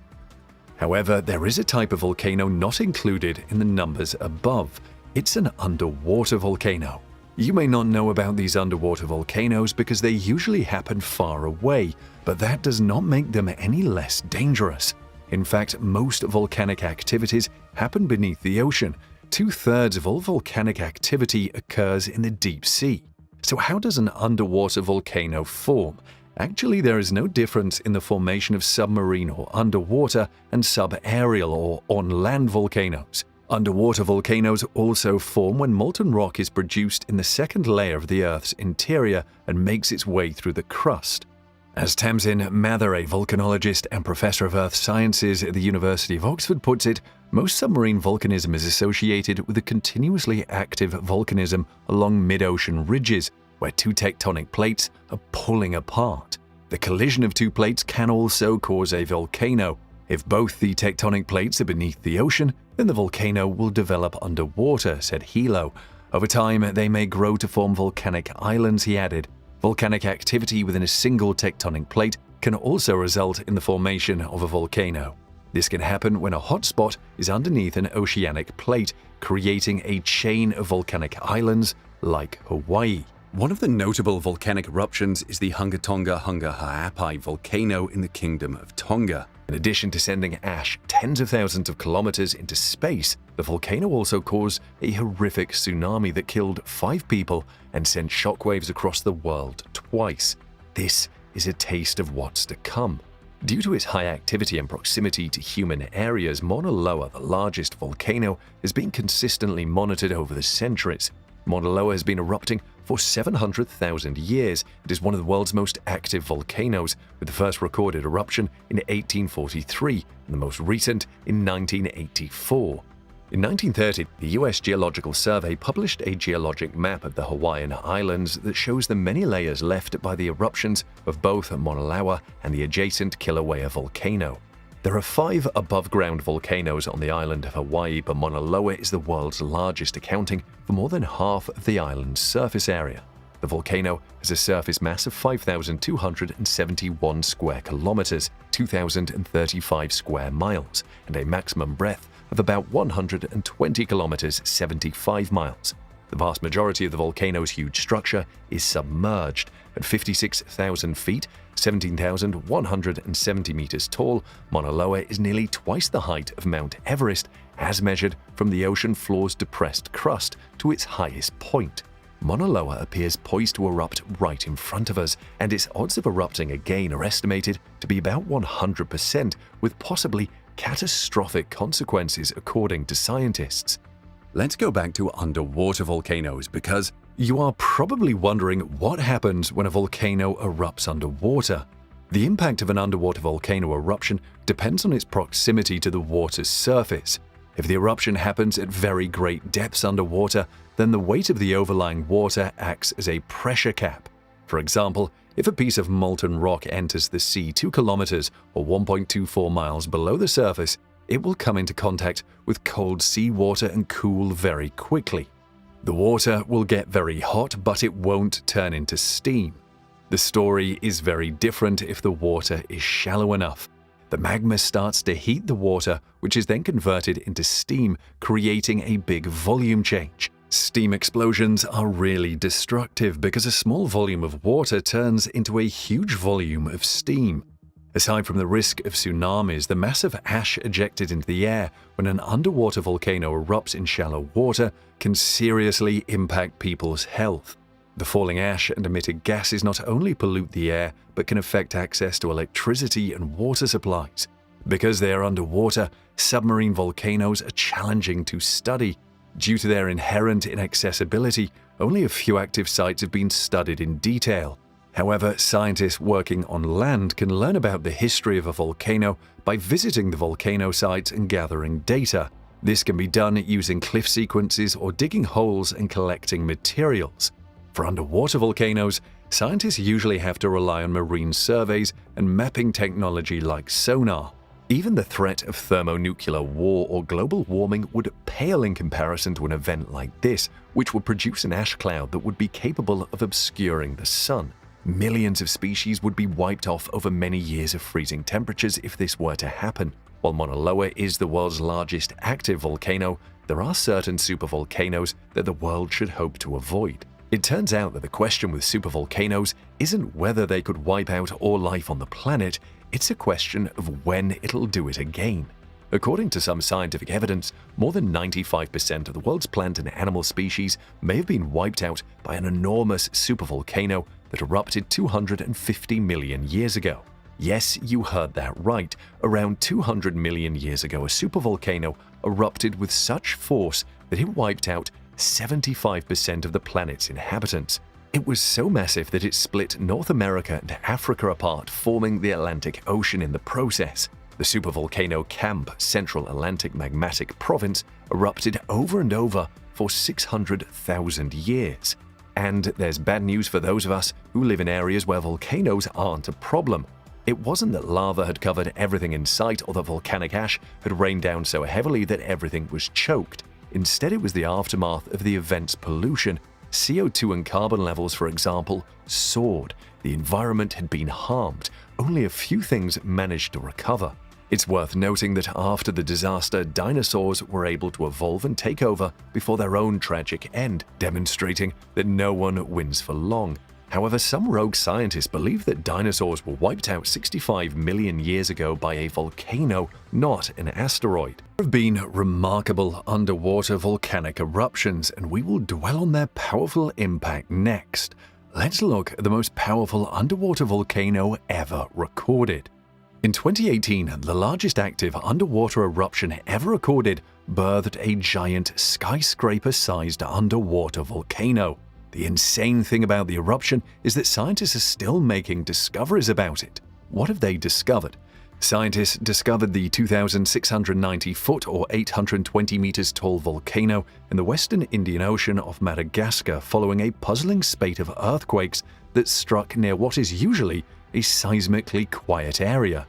However, there is a type of volcano not included in the numbers above. It's an underwater volcano. You may not know about these underwater volcanoes because they usually happen far away, but that does not make them any less dangerous. In fact, most volcanic activities happen beneath the ocean. 2/3 of all volcanic activity occurs in the deep sea. So how does an underwater volcano form? Actually, there is no difference in the formation of submarine or underwater and subaerial or on-land volcanoes. Underwater volcanoes also form when molten rock is produced in the second layer of the Earth's interior and makes its way through the crust. As Tamsin Mather, a volcanologist and professor of earth sciences at the University of Oxford, puts it, most submarine volcanism is associated with a continuously active volcanism along mid-ocean ridges, where two tectonic plates are pulling apart. The collision of two plates can also cause a volcano. If both the tectonic plates are beneath the ocean, then the volcano will develop underwater, said Hilo. Over time, they may grow to form volcanic islands, he added. Volcanic activity within a single tectonic plate can also result in the formation of a volcano. This can happen when a hotspot is underneath an oceanic plate, creating a chain of volcanic islands like Hawaii. One of the notable volcanic eruptions is the Hunga Tonga Hunga Ha'apai volcano in the Kingdom of Tonga. In addition to sending ash tens of thousands of kilometers into space, the volcano also caused a horrific tsunami that killed 5 people and sent shockwaves across the world twice. This is a taste of what's to come. Due to its high activity and proximity to human areas, Mauna Loa, the largest volcano, has been consistently monitored over the centuries. Mauna Loa has been erupting for 700,000 years. It is one of the world's most active volcanoes, with the first recorded eruption in 1843 and the most recent in 1984. In 1930, the US Geological Survey published a geologic map of the Hawaiian Islands that shows the many layers left by the eruptions of both Mauna Loa and the adjacent Kilauea volcano. There are 5 above-ground volcanoes on the island of Hawaii, but Mauna Loa is the world's largest, accounting for more than half of the island's surface area. The volcano has a surface mass of 5,271 square kilometers, 2,035 square miles, and a maximum breadth of about 120 kilometers, 75 miles. The vast majority of the volcano's huge structure is submerged. At 56,000 feet, 17,170 meters tall, Mauna Loa is nearly twice the height of Mount Everest, as measured from the ocean floor's depressed crust to its highest point. Mauna Loa appears poised to erupt right in front of us, and its odds of erupting again are estimated to be about 100%, with possibly catastrophic consequences according to scientists. Let's go back to underwater volcanoes, because you are probably wondering what happens when a volcano erupts underwater. The impact of an underwater volcano eruption depends on its proximity to the water's surface. If the eruption happens at very great depths underwater, then the weight of the overlying water acts as a pressure cap. For example, if a piece of molten rock enters the sea 2 kilometers or 1.24 miles below the surface, it will come into contact with cold seawater and cool very quickly. The water will get very hot, but it won't turn into steam. The story is very different if the water is shallow enough. The magma starts to heat the water, which is then converted into steam, creating a big volume change. Steam explosions are really destructive because a small volume of water turns into a huge volume of steam. Aside from the risk of tsunamis, the massive ash ejected into the air when an underwater volcano erupts in shallow water can seriously impact people's health. The falling ash and emitted gases not only pollute the air, but can affect access to electricity and water supplies. Because they are underwater, submarine volcanoes are challenging to study. Due to their inherent inaccessibility, only a few active sites have been studied in detail. However, scientists working on land can learn about the history of a volcano by visiting the volcano sites and gathering data. This can be done using cliff sequences or digging holes and collecting materials. For underwater volcanoes, scientists usually have to rely on marine surveys and mapping technology like sonar. Even the threat of thermonuclear war or global warming would pale in comparison to an event like this, which would produce an ash cloud that would be capable of obscuring the sun. Millions of species would be wiped off over many years of freezing temperatures if this were to happen. While Mauna Loa is the world's largest active volcano, there are certain supervolcanoes that the world should hope to avoid. It turns out that the question with supervolcanoes isn't whether they could wipe out all life on the planet, it's a question of when it'll do it again. According to some scientific evidence, more than 95% of the world's plant and animal species may have been wiped out by an enormous supervolcano that erupted 250 million years ago. Yes, you heard that right. Around 200 million years ago, a supervolcano erupted with such force that it wiped out 75% of the planet's inhabitants. It was so massive that it split North America and Africa apart, forming the Atlantic Ocean in the process. The supervolcano Camp Central Atlantic Magmatic Province erupted over and over for 600,000 years. And there's bad news for those of us who live in areas where volcanoes aren't a problem. It wasn't that lava had covered everything in sight or that volcanic ash had rained down so heavily that everything was choked. Instead, it was the aftermath of the event's pollution. CO2 and carbon levels, for example, soared. The environment had been harmed. Only a few things managed to recover. It's worth noting that after the disaster, dinosaurs were able to evolve and take over before their own tragic end, demonstrating that no one wins for long. However, some rogue scientists believe that dinosaurs were wiped out 65 million years ago by a volcano, not an asteroid. There have been remarkable underwater volcanic eruptions, and we will dwell on their powerful impact next. Let's look at the most powerful underwater volcano ever recorded. In 2018, the largest active underwater eruption ever recorded birthed a giant skyscraper-sized underwater volcano. The insane thing about the eruption is that scientists are still making discoveries about it. What have they discovered? Scientists discovered the 2,690-foot or 820 meters tall volcano in the western Indian Ocean off Madagascar following a puzzling spate of earthquakes that struck near what is usually a seismically quiet area.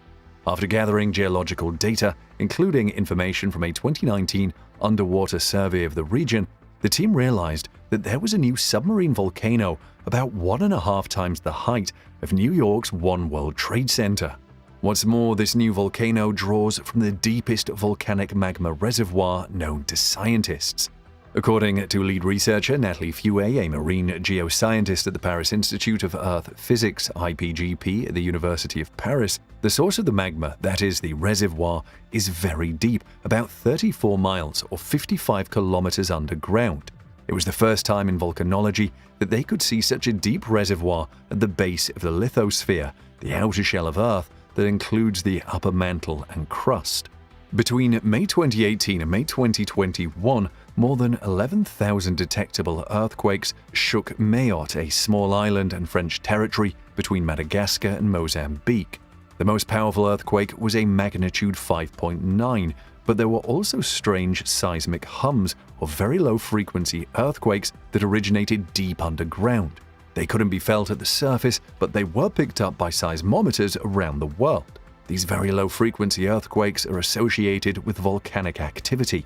After gathering geological data, including information from a 2019 underwater survey of the region, the team realized that there was a new submarine volcano about 1.5 times the height of New York's One World Trade Center. What's more, this new volcano draws from the deepest volcanic magma reservoir known to scientists. According to lead researcher Natalie Fouet, a marine geoscientist at the Paris Institute of Earth Physics (IPGP) at the University of Paris, the source of the magma, that is, the reservoir, is very deep, about 34 miles or 55 kilometers underground. It was the first time in volcanology that they could see such a deep reservoir at the base of the lithosphere, the outer shell of Earth that includes the upper mantle and crust. Between May 2018 and May 2021, more than 11,000 detectable earthquakes shook Mayotte, a small island and French territory between Madagascar and Mozambique. The most powerful earthquake was a magnitude 5.9, but there were also strange seismic hums or very low-frequency earthquakes that originated deep underground. They couldn't be felt at the surface, but they were picked up by seismometers around the world. These very low-frequency earthquakes are associated with volcanic activity.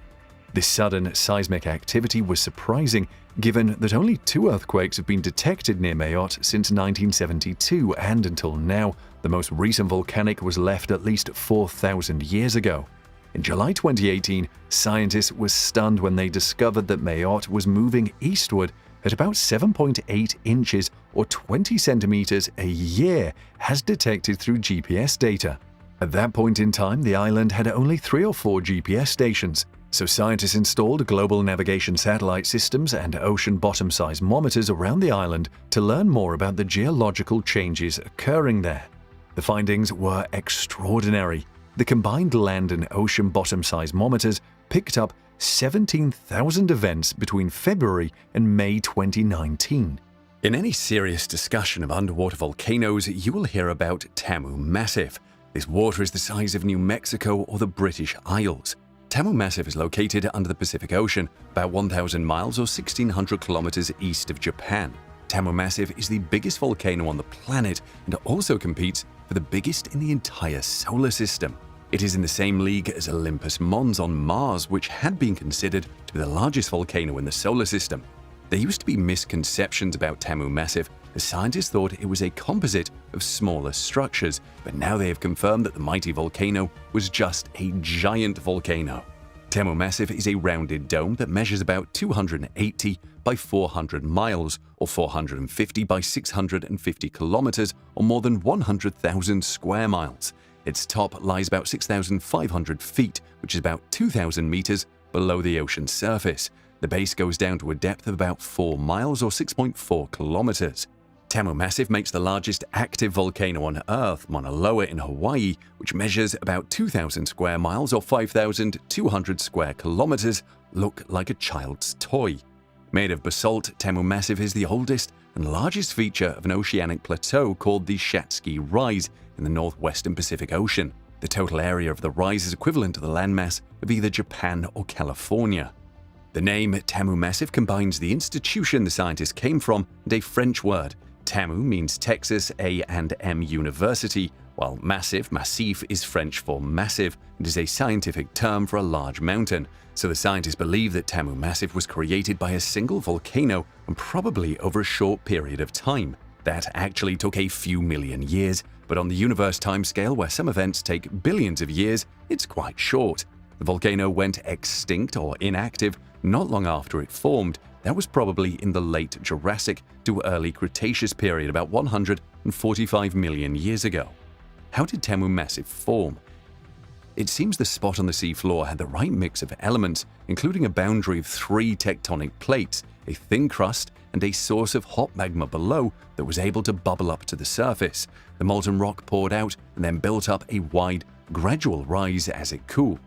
This sudden seismic activity was surprising, given that only 2 earthquakes have been detected near Mayotte since 1972, and until now, the most recent volcanic was left at least 4,000 years ago. In July 2018, scientists were stunned when they discovered that Mayotte was moving eastward at about 7.8 inches or 20 centimeters a year, as detected through GPS data. At that point in time, the island had only 3 or 4 GPS stations, so scientists installed global navigation satellite systems and ocean bottom seismometers around the island to learn more about the geological changes occurring there. The findings were extraordinary. The combined land and ocean bottom seismometers picked up 17,000 events between February and May 2019. In any serious discussion of underwater volcanoes, you will hear about Tamu Massif. This water is the size of New Mexico or the British Isles. Tamu Massif is located under the Pacific Ocean, about 1,000 miles or 1,600 kilometers east of Japan. Tamu Massif is the biggest volcano on the planet and also competes for the biggest in the entire solar system. It is in the same league as Olympus Mons on Mars, which had been considered to be the largest volcano in the solar system. There used to be misconceptions about Tamu Massif, as scientists thought it was a composite of smaller structures, but now they have confirmed that the mighty volcano was just a giant volcano. Tamu Massif is a rounded dome that measures about 280 by 400 miles, or 450 by 650 kilometers, or more than 100,000 square miles. Its top lies about 6,500 feet, which is about 2,000 meters below the ocean surface. The base goes down to a depth of about 4 miles or 6.4 kilometers. Tamu Massif makes the largest active volcano on Earth, Mauna Loa in Hawaii, which measures about 2,000 square miles or 5,200 square kilometers, look like a child's toy. Made of basalt, Tamu Massif is the oldest and largest feature of an oceanic plateau called the Shatsky Rise in the northwestern Pacific Ocean. The total area of the rise is equivalent to the landmass of either Japan or California. The name Tamu Massif combines the institution the scientists came from and a French word. Tamu means Texas A&M University, while massif is French for massive and is a scientific term for a large mountain. So the scientists believe that Tamu Massif was created by a single volcano and probably over a short period of time. That actually took a few million years, but on the universe timescale where some events take billions of years, it's quite short. The volcano went extinct or inactive not long after it formed. That was probably in the late Jurassic to early Cretaceous period, about 145 million years ago. How did Tamu Massif form? It seems the spot on the seafloor had the right mix of elements, including a boundary of 3 tectonic plates, a thin crust, and a source of hot magma below that was able to bubble up to the surface. The molten rock poured out and then built up a wide, gradual rise as it cooled.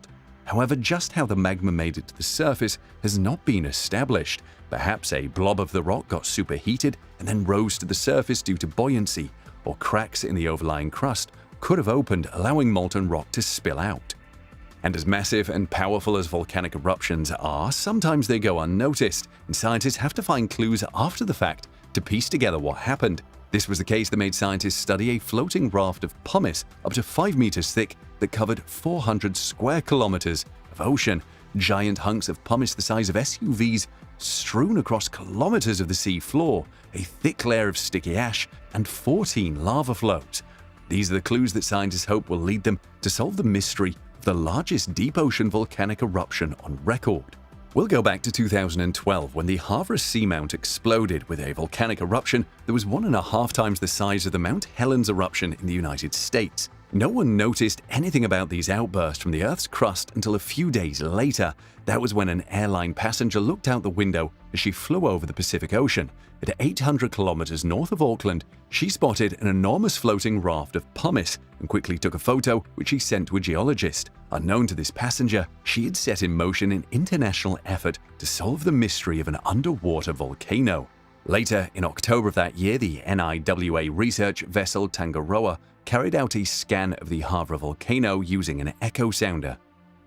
However, just how the magma made it to the surface has not been established. Perhaps a blob of the rock got superheated and then rose to the surface due to buoyancy, or cracks in the overlying crust could have opened, allowing molten rock to spill out. And as massive and powerful as volcanic eruptions are, sometimes they go unnoticed, and scientists have to find clues after the fact to piece together what happened. This was the case that made scientists study a floating raft of pumice up to 5 meters thick that covered 400 square kilometers of ocean. Giant hunks of pumice the size of SUVs strewn across kilometers of the sea floor, a thick layer of sticky ash, and 14 lava flows. These are the clues that scientists hope will lead them to solve the mystery of the largest deep ocean volcanic eruption on record. We'll go back to 2012 when the Havre seamount exploded with a volcanic eruption that was 1.5 times the size of the Mount Helens eruption in the United States. No one noticed anything about these outbursts from the Earth's crust until a few days later. That was when an airline passenger looked out the window as she flew over the Pacific Ocean. At 800 kilometers north of Auckland, she spotted an enormous floating raft of pumice and quickly took a photo which she sent to a geologist. Unknown to this passenger, she had set in motion an international effort to solve the mystery of an underwater volcano. Later, in October of that year, the NIWA research vessel Tangaroa carried out a scan of the Havre volcano using an echo sounder.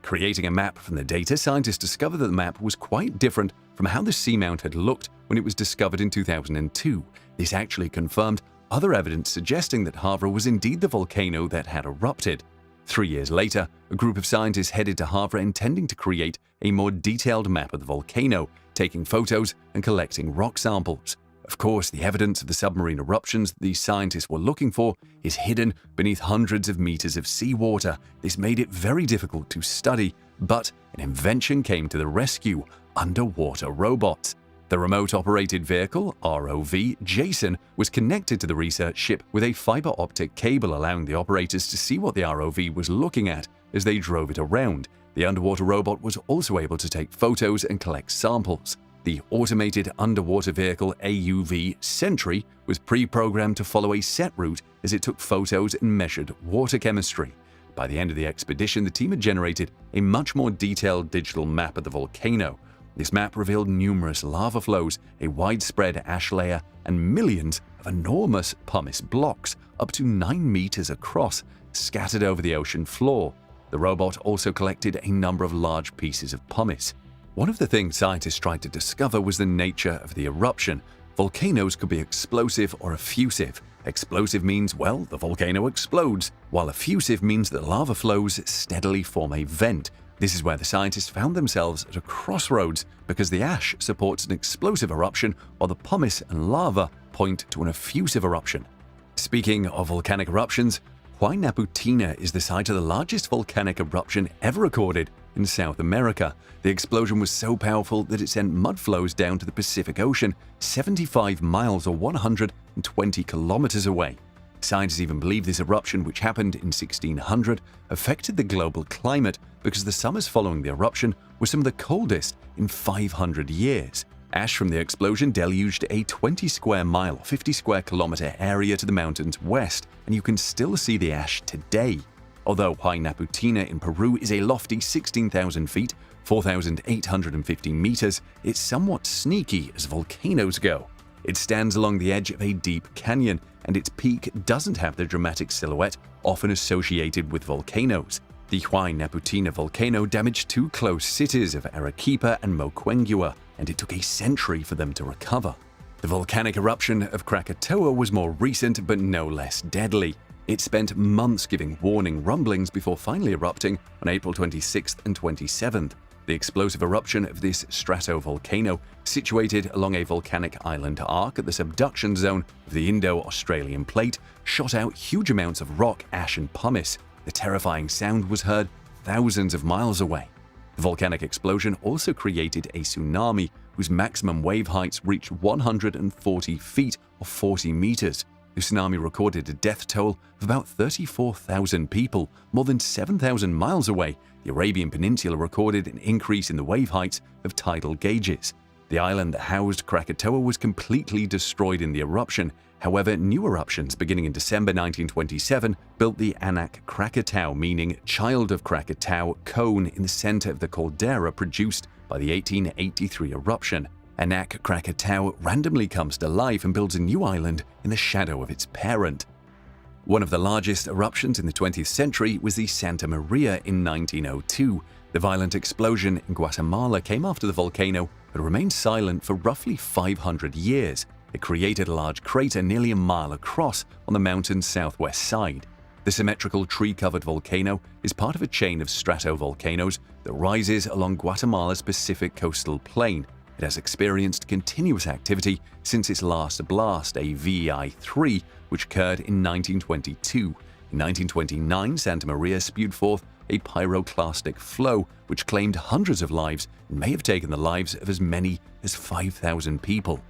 Creating a map from the data, scientists discovered that the map was quite different from how the seamount had looked when it was discovered in 2002. This actually confirmed other evidence suggesting that Havre was indeed the volcano that had erupted. 3 years later, a group of scientists headed to Havre intending to create a more detailed map of the volcano, taking photos and collecting rock samples. Of course, the evidence of the submarine eruptions that these scientists were looking for is hidden beneath hundreds of meters of seawater. This made it very difficult to study, but an invention came to the rescue: underwater robots. The remote-operated vehicle, ROV, Jason, was connected to the research ship with a fiber optic cable, allowing the operators to see what the ROV was looking at as they drove it around. The underwater robot was also able to take photos and collect samples. The automated underwater vehicle AUV Sentry was pre-programmed to follow a set route as it took photos and measured water chemistry. By the end of the expedition, the team had generated a much more detailed digital map of the volcano. This map revealed numerous lava flows, a widespread ash layer, and millions of enormous pumice blocks, up to 9 meters across, scattered over the ocean floor. The robot also collected a number of large pieces of pumice. One of the things scientists tried to discover was the nature of the eruption. Volcanoes could be explosive or effusive. Explosive means, well, the volcano explodes, while effusive means that lava flows steadily form a vent. This is where the scientists found themselves at a crossroads because the ash supports an explosive eruption while the pumice and lava point to an effusive eruption. Speaking of volcanic eruptions, Huaynaputina is the site of the largest volcanic eruption ever recorded in South America. The explosion was so powerful that it sent mud flows down to the Pacific Ocean 75 miles or 120 kilometers away. Scientists even believe this eruption, which happened in 1600, affected the global climate because the summers following the eruption were some of the coldest in 500 years. Ash from the explosion deluged a 20 square mile, 50 square kilometer area to the mountains west, and you can still see the ash today. Although Huaynaputina in Peru is a lofty 16,000 feet, 4,850 meters, it's somewhat sneaky as volcanoes go. It stands along the edge of a deep canyon, and its peak doesn't have the dramatic silhouette often associated with volcanoes. The Huaynaputina volcano damaged 2 close cities of Arequipa and Moquegua, and it took a century for them to recover. The volcanic eruption of Krakatoa was more recent but no less deadly. It spent months giving warning rumblings before finally erupting on April 26th and 27th. The explosive eruption of this stratovolcano, situated along a volcanic island arc at the subduction zone of the Indo-Australian plate, shot out huge amounts of rock, ash, and pumice. The terrifying sound was heard thousands of miles away. The volcanic explosion also created a tsunami whose maximum wave heights reached 140 feet or 40 meters. The tsunami recorded a death toll of about 34,000 people, more than 7,000 miles away. The Arabian Peninsula recorded an increase in the wave heights of tidal gauges. The island that housed Krakatoa was completely destroyed in the eruption. However, new eruptions beginning in December 1927 built the Anak Krakatau, meaning child of Krakatau, cone in the center of the caldera produced by the 1883 eruption. Anak Krakatau randomly comes to life and builds a new island in the shadow of its parent. One of the largest eruptions in the 20th century was the Santa Maria in 1902. The violent explosion in Guatemala came after the volcano but remained silent for roughly 500 years. It created a large crater nearly a mile across on the mountain's southwest side. The symmetrical tree-covered volcano is part of a chain of stratovolcanoes that rises along Guatemala's Pacific coastal plain. It has experienced continuous activity since its last blast, a VEI-3, which occurred in 1922. In 1929, Santa Maria spewed forth a pyroclastic flow which claimed hundreds of lives and may have taken the lives of as many as 5,000 people.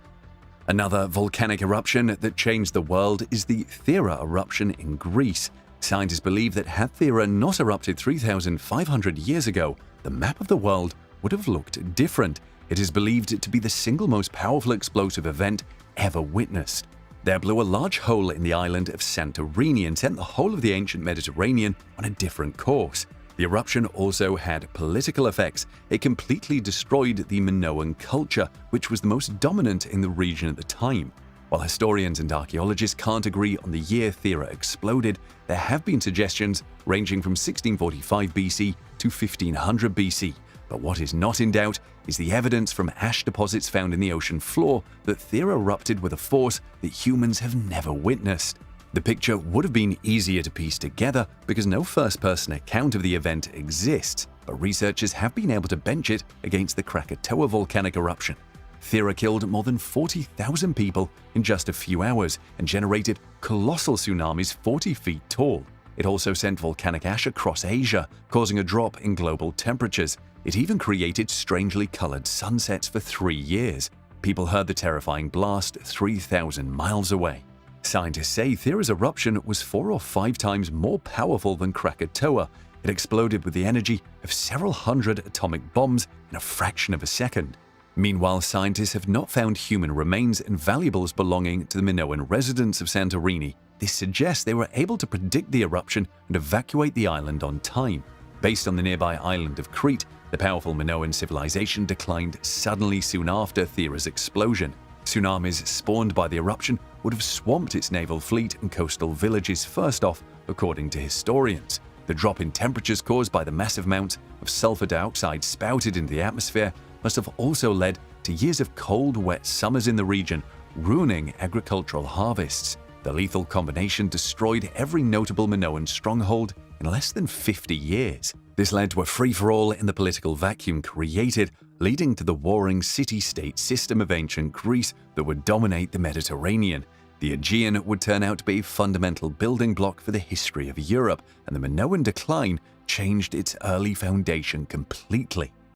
Another volcanic eruption that changed the world is the Thera eruption in Greece. Scientists believe that had Thera not erupted 3,500 years ago, the map of the world would have looked different. It is believed to be the single most powerful explosive event ever witnessed. There blew a large hole in the island of Santorini and sent the whole of the ancient Mediterranean on a different course. The eruption also had political effects. It completely destroyed the Minoan culture, which was the most dominant in the region at the time. While historians and archaeologists can't agree on the year Thera exploded, there have been suggestions ranging from 1645 BC to 1500 BC. But what is not in doubt is the evidence from ash deposits found in the ocean floor that Thera erupted with a force that humans have never witnessed. The picture would have been easier to piece together because no first-person account of the event exists, but researchers have been able to bench it against the Krakatoa volcanic eruption. Thera killed more than 40,000 people in just a few hours and generated colossal tsunamis 40 feet tall. It also sent volcanic ash across Asia, causing a drop in global temperatures. It even created strangely colored sunsets for 3 years. People heard the terrifying blast 3,000 miles away. Scientists say Thera's eruption was 4 or 5 times more powerful than Krakatoa. It exploded with the energy of several hundred atomic bombs in a fraction of a second. Meanwhile, scientists have not found human remains and valuables belonging to the Minoan residents of Santorini. This suggests they were able to predict the eruption and evacuate the island on time. Based on the nearby island of Crete, the powerful Minoan civilization declined suddenly soon after Thera's explosion. Tsunamis spawned by the eruption would have swamped its naval fleet and coastal villages first off, according to historians. The drop in temperatures caused by the massive amounts of sulfur dioxide spouted into the atmosphere must have also led to years of cold, wet summers in the region, ruining agricultural harvests. The lethal combination destroyed every notable Minoan stronghold in less than 50 years. This led to a free-for-all in the political vacuum created, leading to the warring city-state system of ancient Greece that would dominate the Mediterranean. The Aegean would turn out to be a fundamental building block for the history of Europe, and the Minoan decline changed its early foundation completely.